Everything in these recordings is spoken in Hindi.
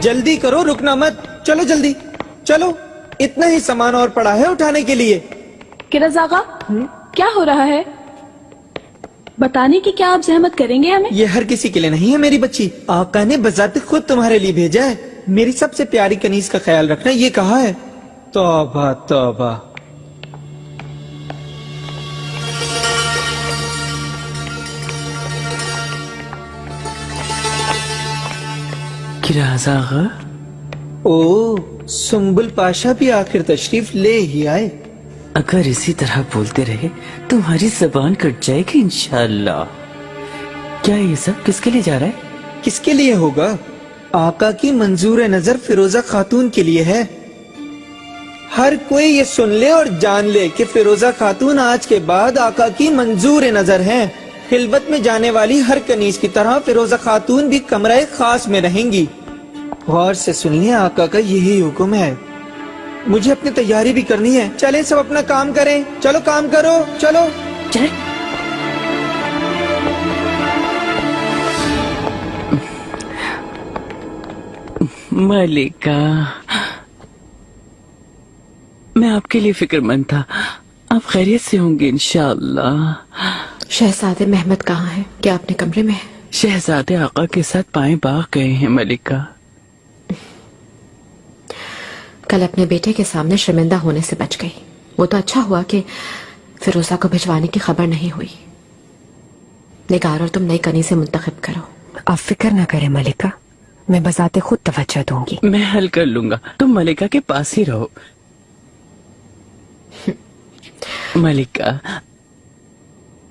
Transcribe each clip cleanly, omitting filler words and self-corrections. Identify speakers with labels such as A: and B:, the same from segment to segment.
A: जल्दी करो, रुकना मत, चलो जल्दी चलो। इतना ही सामान और पड़ा है उठाने के लिए।
B: किरज आगा, क्या हो रहा है? बताने की क्या आप जहमत करेंगे हमें?
A: ये हर किसी के लिए नहीं है मेरी बच्ची, आका ने बजाते खुद तुम्हारे लिए भेजा है। मेरी सबसे प्यारी कनीज का ख्याल रखना, ये कहा है। तौबा तौबा।
C: किराज आगा,
A: ओ, सुम्बुल पाशा भी आखिर तशरीफ ले ही आए।
C: अगर इसी तरह बोलते रहे तुम्हारी जबान कट जाएगी इंशाअल्लाह। क्या ये सब किसके लिए जा रहा है?
A: किसके लिए होगा? आका की मंजूर नजर फिरोजा खातून के लिए है। हर कोई ये सुन ले और जान ले कि फिरोजा खातून आज के बाद आका की मंजूर नजर है। खिलवत में जाने वाली हर कनीज की तरह फिरोजा खातून भी कमरे खास में रहेंगी। गौर से सुनिए, आका का यही हुक्म है। मुझे अपनी तैयारी भी करनी है। चलें सब अपना काम करें। चलो काम करो, चलो
C: चल। मलिका, मैं आपके लिए फिक्रमंद था। आप खैरियत से होंगे इंशाअल्लाह।
D: शहजादे महमद कहाँ हैं? क्या अपने कमरे में है?
C: शहजादे आका के साथ पाएं बाग गए हैं मलिका।
D: कल अपने बेटे के सामने शर्मिंदा होने से बच गई। वो तो अच्छा हुआ कि फिरोजा को भिजवाने की खबर नहीं हुई। निगार और तुम नई कनी से मुंतखब करो।
E: आप फिक्र ना करें मलिका, मैं बजाते खुद तवज्जो दूंगी।
C: मैं हल कर लूंगा, तुम मलिका के पास ही रहो। मलिका,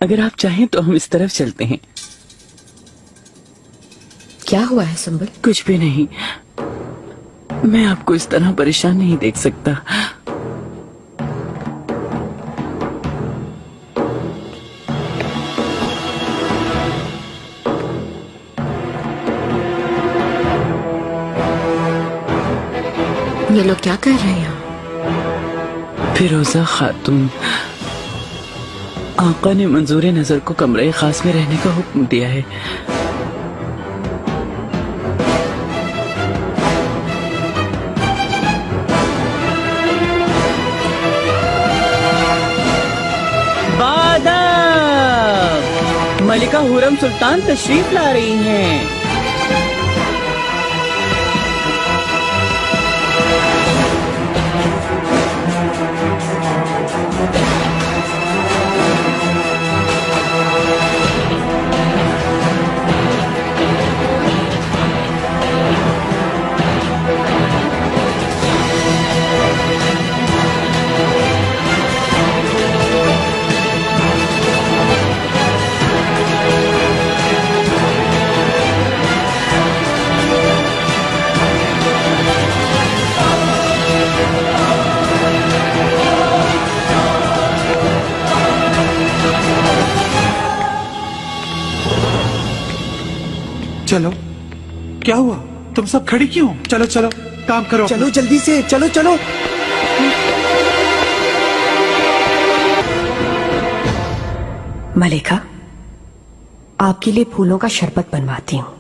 C: अगर आप चाहें तो हम इस तरफ चलते हैं।
D: क्या हुआ है सुम्बुल?
C: कुछ भी नहीं, मैं आपको इस तरह परेशान नहीं देख सकता।
D: ये लोग क्या कर रहे हैं यहाँ?
C: फिरोजा खातून, आका ने मंजूर नजर को कमरे खास में रहने का हुक्म दिया है। मलिका हुरम सुल्तान तशरीफ ला रही हैं।
F: चलो, क्या हुआ? तुम सब खड़ी क्यों? चलो चलो काम करो।
A: चलो जल्दी से, चलो चलो।
E: मलिका, आपके लिए फूलों का शरबत बनवाती हूँ,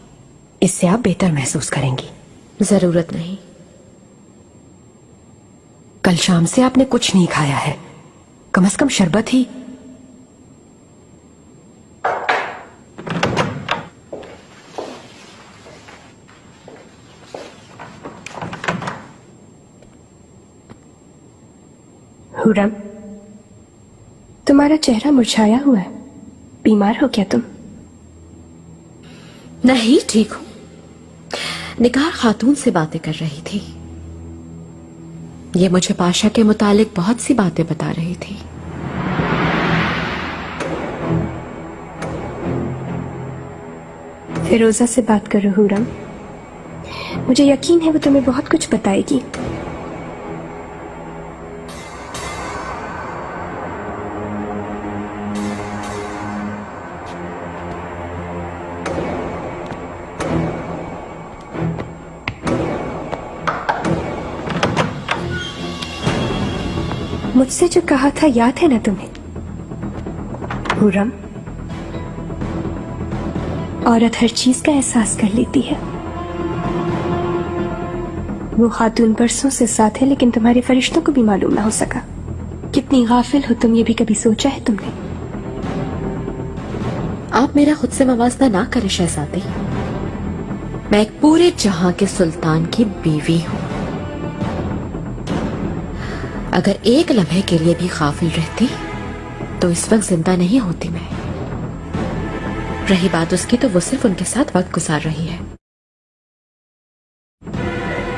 E: इससे आप बेहतर महसूस करेंगी।
D: जरूरत नहीं।
E: कल शाम से आपने कुछ नहीं खाया है, कम से कम शरबत ही।
G: हुरम, तुम्हारा चेहरा मुरझाया हुआ है, बीमार हो क्या तुम?
D: नहीं, ठीक हूं। निगार खातून से बातें कर रही थी। ये मुझे पाशा के मुतालिक बहुत सी बातें बता रही थी।
G: फिरोजा से बात करो हुरम, मुझे यकीन है वो तुम्हें बहुत कुछ बताएगी। मुझसे जो कहा था याद है ना तुम्हें हुरम? औरत हर चीज का एहसास कर लेती है, वो खातून बरसों से साथ है, लेकिन तुम्हारे फरिश्तों को भी मालूम ना हो सका। कितनी गाफिल हो तुम, ये भी कभी सोचा है तुमने?
D: आप मेरा खुद से मवास्ता ना करें शहजादी। मैं एक पूरे जहां के सुल्तान की बीवी हूं। अगर एक लम्हे के लिए भी गाफिल रहती तो इस वक्त जिंदा नहीं होती मैं। रही बात उसकी, तो वो सिर्फ उनके साथ वक्त गुजार रही है।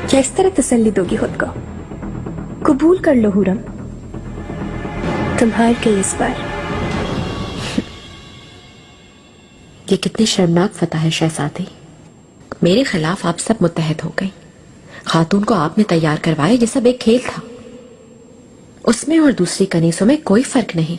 G: क्या इस तरह तसल्ली दोगी खुद को? कबूल कर लो हुरम, तुम हार गई इस बार।
D: ये कितनी शर्मनाक फतह है शहजादी। मेरे खिलाफ आप सब मुत्तहद हो गई। खातून को आपने तैयार करवाया, ये सब एक खेल था। उसमें और दूसरी कनीसों में कोई फर्क नहीं।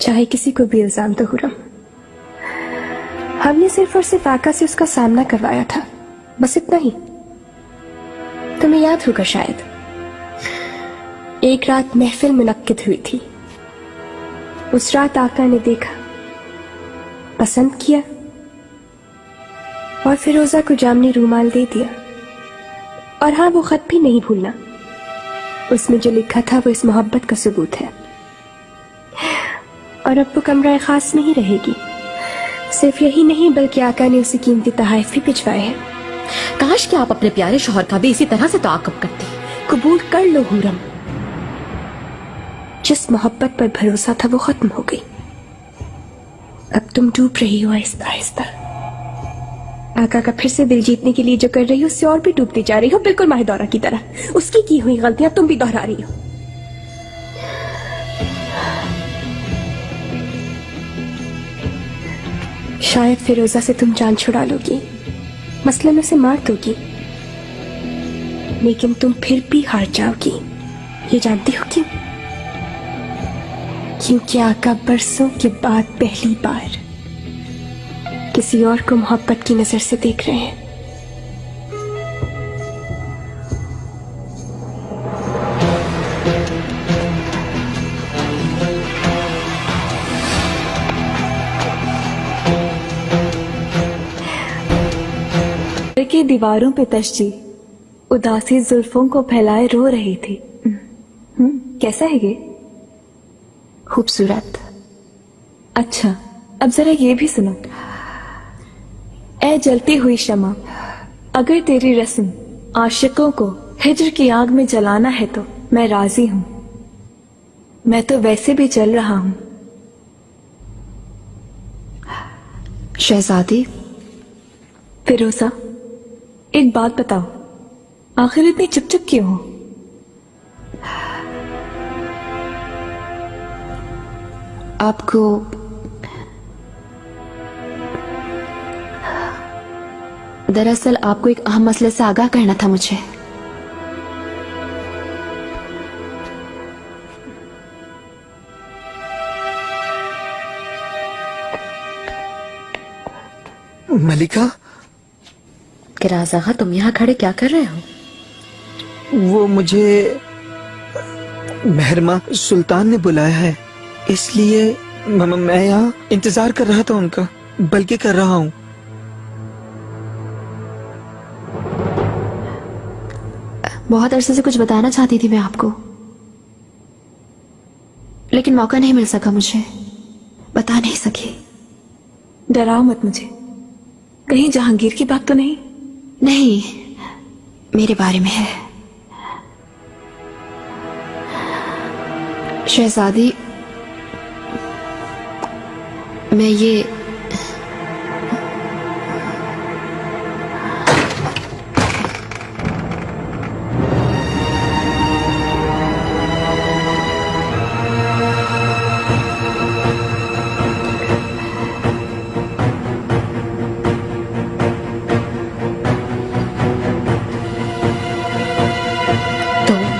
G: चाहे किसी को भी इल्जाम दो हुरम, हमने सिर्फ और सिर्फ आका से उसका सामना करवाया था, बस इतना ही। तुम्हें याद होगा शायद, एक रात महफिल मुनक्किद हुई थी। उस रात आका ने देखा, पसंद किया और फिरोजा को जामनी रूमाल दे दिया। और हाँ, वो खत भी नहीं भूलना, उसमें जो लिखा था वो इस मोहब्बत का सबूत है। और अब वो कमरा खास में ही रहेगी। सिर्फ यही नहीं, बल्कि आका ने उसे कीमती तोहफे भी भिजवाए हैं।
D: काश कि आप अपने प्यारे शौहर का भी इसी तरह से ताक़ुब करती।
G: कबूल कर लो हुरम, जिस मोहब्बत पर भरोसा था वो खत्म हो गई। अब तुम डूब रही हो आहिस्ता आहिस्ता। आका का फिर से दिल जीतने के लिए जो कर रही हो, उससे और भी डूबती जा रही हो, बिल्कुल माहिदौरा की तरह। उसकी की हुई गलतियां तुम भी दोहरा रही हो। शायद फिरोजा से तुम जान छुड़ा लोगी, मसलन उसे मार दोगी, लेकिन तुम फिर भी हार जाओगी। ये जानती हो क्यों? क्योंकि आका बरसों के बाद पहली बार किसी और को मोहब्बत की नजर से देख रहे हैं।
B: की दीवारों पे तशजी उदासी जुल्फों को फैलाए रो रही थी। कैसा है ये?
G: खूबसूरत।
B: अच्छा, अब जरा ये भी सुनो। ए जलती हुई शमा, अगर तेरी रस्म आशिकों को हिज्र की आग में जलाना है तो मैं राजी हूं। मैं तो वैसे भी जल रहा हूं।
G: शहजादी।
B: फिरोजा, एक बात बताओ, आखिर इतनी चुप चुप क्यों हो?
G: आपको दरअसल आपको एक अहम मसले से आगाह करना था मुझे।
A: मलिका,
D: किराज आगा, तुम यहाँ खड़े क्या कर रहे हो?
A: वो मुझे महरमा सुल्तान ने बुलाया है, इसलिए मैं यहाँ इंतजार कर रहा था उनका, बल्कि कर रहा हूँ।
G: बहुत अरसे से कुछ बताना चाहती थी मैं आपको, लेकिन मौका नहीं मिल सका, मुझे बता नहीं सकी।
B: डराओ मत मुझे, कहीं जहांगीर की बात तो नहीं?
G: नहीं, मेरे बारे में है। शहजादी, मैं ये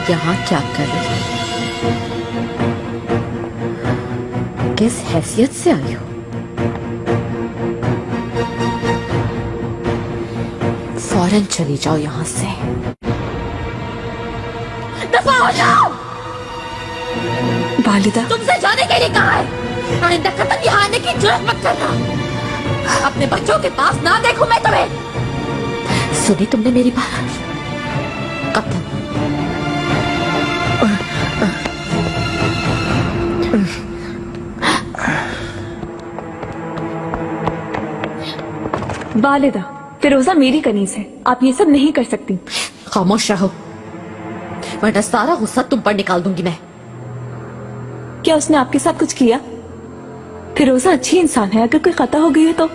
D: यहाँ क्या कर रही हो? किस हैसियत से आई हो? फौरन चली जाओ यहाँ से। दफा हो जाओ।
B: वालिदा,
D: तुमसे जाने के लिए कहा है। आइंदा कतई यहाँ आने की जुर्रत मत करना। अपने बच्चों के पास ना देखूं मैं तुम्हें। सुनी तुमने मेरी बात? कप्तान,
B: वालिदा, फिरोजा मेरी कनीज है, आप ये सब नहीं कर सकती।
D: खामोश रहो, वरना सारा गुस्सा तुम पर निकाल दूंगी मैं।
B: क्या उसने आपके साथ कुछ किया? फिरोजा अच्छी इंसान है, अगर कोई खता हो गई है तो।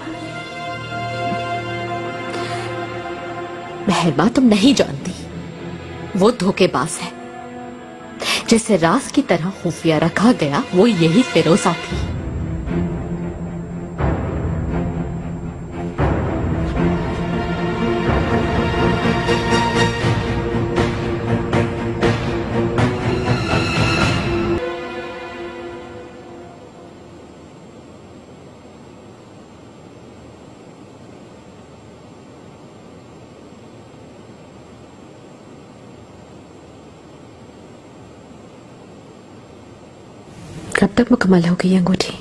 D: मेहरबा, तुम नहीं जानती, वो धोखेबाज है। जिसे राज की तरह खुफिया रखा गया वो यही फिरोजा थी। कब तक मुकम्मल हो गई अंगूठी?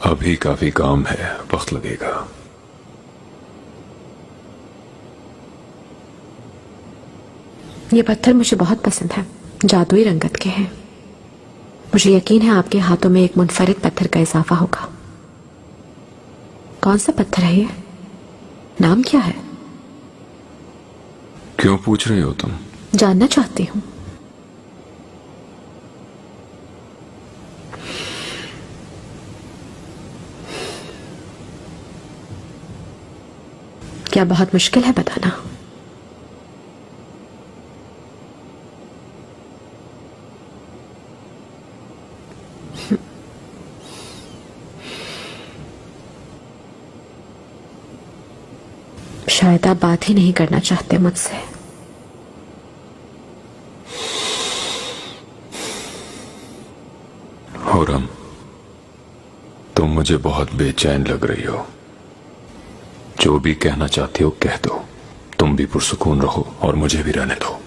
H: अभी काफी काम है, वक्त लगेगा।
D: ये पत्थर मुझे बहुत पसंद है, जादुई रंगत के हैं। मुझे यकीन है आपके हाथों में एक मुनफरिद पत्थर का इजाफा होगा। कौन सा पत्थर है ये? नाम क्या है?
H: क्यों पूछ रही हो तुम?
D: जानना चाहती हूँ। क्या बहुत मुश्किल है बताना? शायद आप बात ही नहीं करना चाहते मुझसे।
H: हुरम, तुम मुझे बहुत बेचैन लग रही हो। जो भी कहना चाहती हो कह दो। तुम भी पुरसुकून रहो और मुझे भी रहने दो।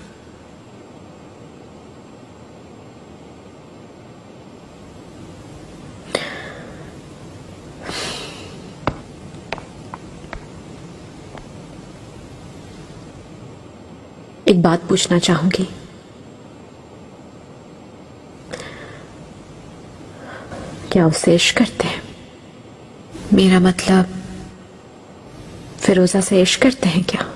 D: एक बात पूछना चाहूंगी। क्या उसे इश्क करते हैं? मेरा मतलब फिरोजा से इश्क करते हैं क्या?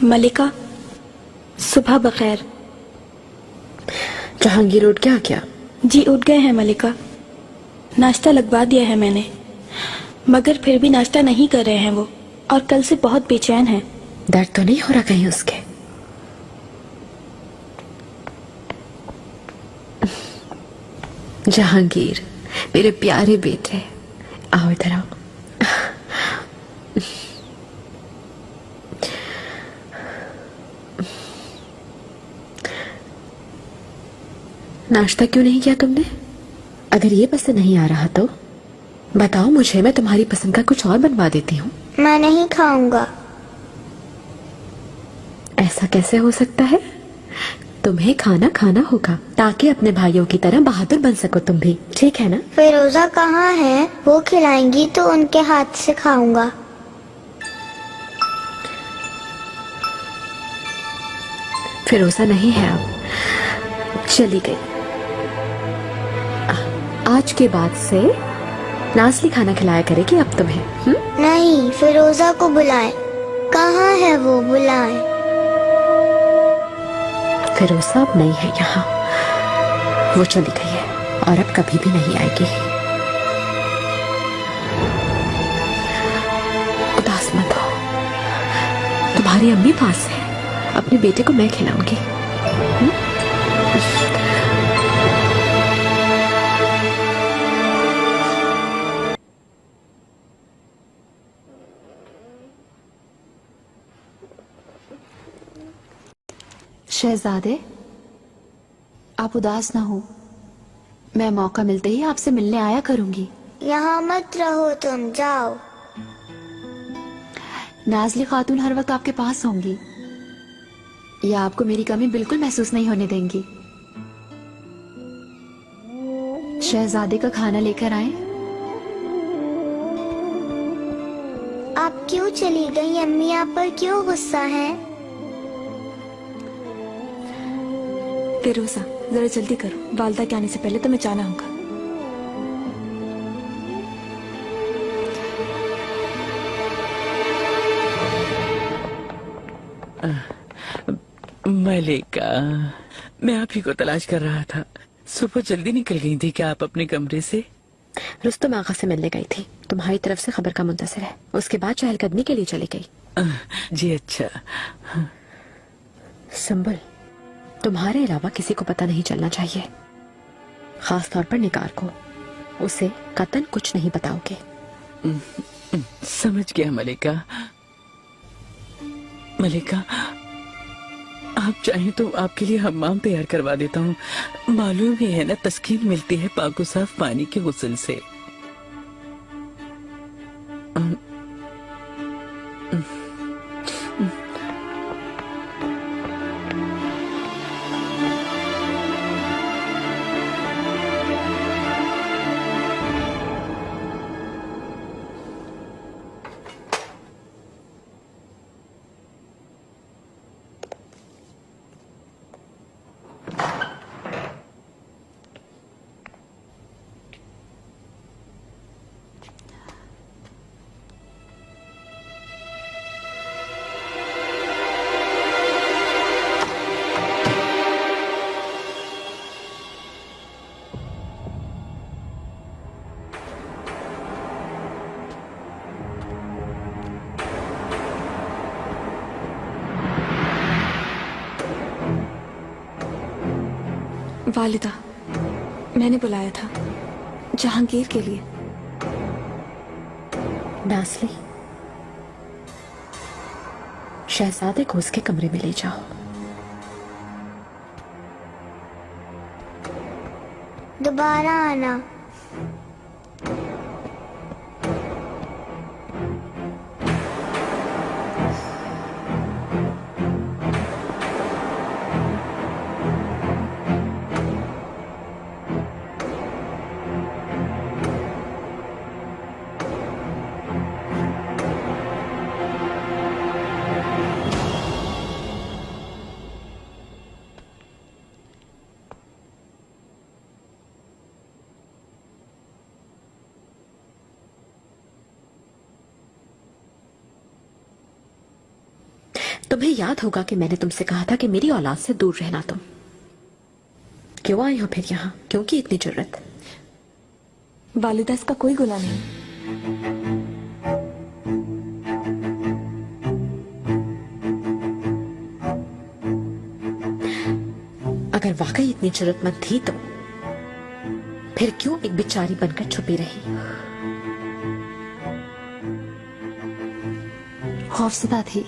B: मलिका, सुबह बखैर।
D: जहांगीर उठ गया क्या?
B: जी उठ गए हैं मलिका, नाश्ता लगवा दिया है मैंने, मगर फिर भी नाश्ता नहीं कर रहे हैं वो, और कल से बहुत बेचैन हैं।
D: दर्द तो नहीं हो रहा कहीं उसके? जहांगीर, मेरे प्यारे बेटे, आओ इधर आओ। नाश्ता क्यों नहीं किया तुमने? अगर ये पसंद नहीं आ रहा तो बताओ मुझे, मैं तुम्हारी पसंद का कुछ और बनवा देती हूँ।
I: मैं नहीं खाऊंगा।
D: ऐसा कैसे हो सकता है? तुम्हें खाना खाना होगा ताकि अपने भाइयों की तरह बहादुर बन सको तुम भी, ठीक है ना?
I: फिरोजा कहाँ है? वो खिलाएंगी तो उनके हाथ से खाऊंगा।
D: फिरोजा नहीं है अब, चली गई। आज के बाद से नाज़ली खाना खिलाया करेगी अब तुम्हें।
I: नहीं, फिरोजा को बुलाएं। कहाँ है वो? बुलाएं।
D: फिरोजा अब नहीं है यहाँ, वो चली गई है और अब कभी भी नहीं आएगी। उदास मत हो, तुम्हारी अम्मी पास है, अपने बेटे को मैं खिलाऊंगी।
J: शहजादे, आप उदास ना हो, मैं मौका मिलते ही आपसे मिलने आया करूंगी।
I: यहाँ मत रहो, तुम जाओ।
J: नाज़ली खातून हर वक्त आपके पास होंगी, या आपको मेरी कमी बिल्कुल महसूस नहीं होने देंगी। शहजादे का खाना लेकर आए।
I: आप क्यों चली गई? अम्मी आप पर क्यों गुस्सा है?
B: फिरोजा, जरा जल्दी करो, वालदा के आने से पहले तुम्हें जाना होगा।
C: मलिका, मैं आप ही को तलाश कर रहा था। सुबह जल्दी निकल गई थी क्या आप अपने कमरे से?
D: रुस्तम आगा से मिलने गई थी, तुम्हारी तरफ से खबर का मुंतज़िर है। उसके बाद चहलकदमी के लिए चली गई।
C: जी अच्छा।
D: संबल, तुम्हारे अलावा किसी को पता नहीं चलना चाहिए, खास तौर पर निगार को। उसे कतन कुछ नहीं बताओगे।
C: समझ गया मलिका। मलिका, आप चाहें तो आपके लिए हम्माम तैयार करवा देता हूँ। मालूम ही है ना, तस्कीन मिलती है पाको साफ पानी के गुस्ल से।
B: वालिदा, मैंने बुलाया था जहांगीर के लिए।
D: नाज़ली, शहजादे को उसके कमरे में ले जाओ।
I: दोबारा आना।
D: तुम्हें याद होगा कि मैंने तुमसे कहा था कि मेरी औलाद से दूर रहना। तुम क्यों आई हो फिर यहाँ? क्यों की इतनी जरूरत?
B: वालिदा, इसका कोई गुनाह नहीं।
D: अगर वाकई इतनी जरूरतमंद थी तो फिर क्यों एक बेचारी बनकर छुपी रही?
J: खौफजदा थी।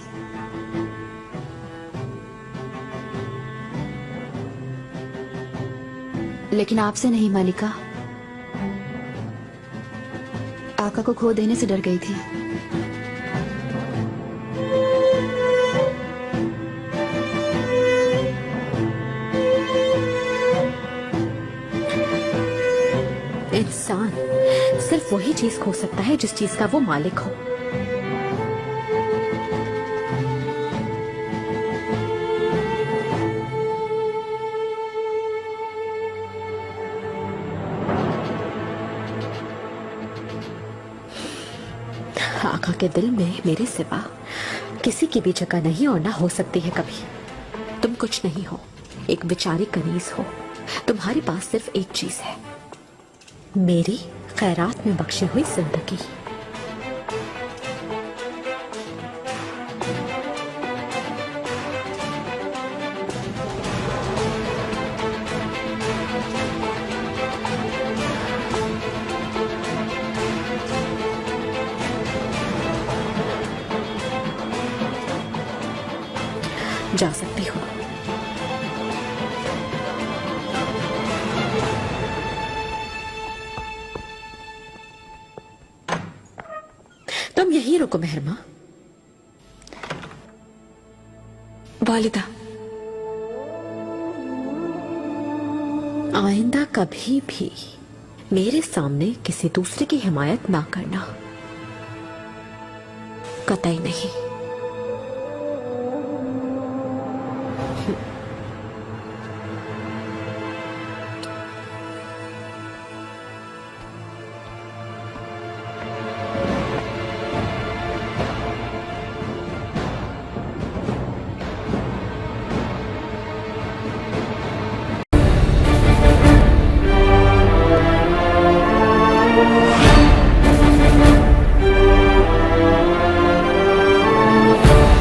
J: लेकिन आपसे नहीं मालिका। आका को खो देने से डर गई थी।
D: इंसान सिर्फ वही चीज खो सकता है जिस चीज का वो मालिक हो। आका के दिल में मेरे सिवा किसी की भी जगह नहीं और ना हो सकती है कभी। तुम कुछ नहीं हो, एक बेचारी कनीज हो। तुम्हारे पास सिर्फ एक चीज है, मेरी खैरात में बख्शी हुई जिंदगी। जा सकती हो। तुम यहीं रुको मेहरमा।
B: वालिदा,
D: आइंदा कभी भी मेरे सामने किसी दूसरे की हिमायत ना करना, कतई नहीं।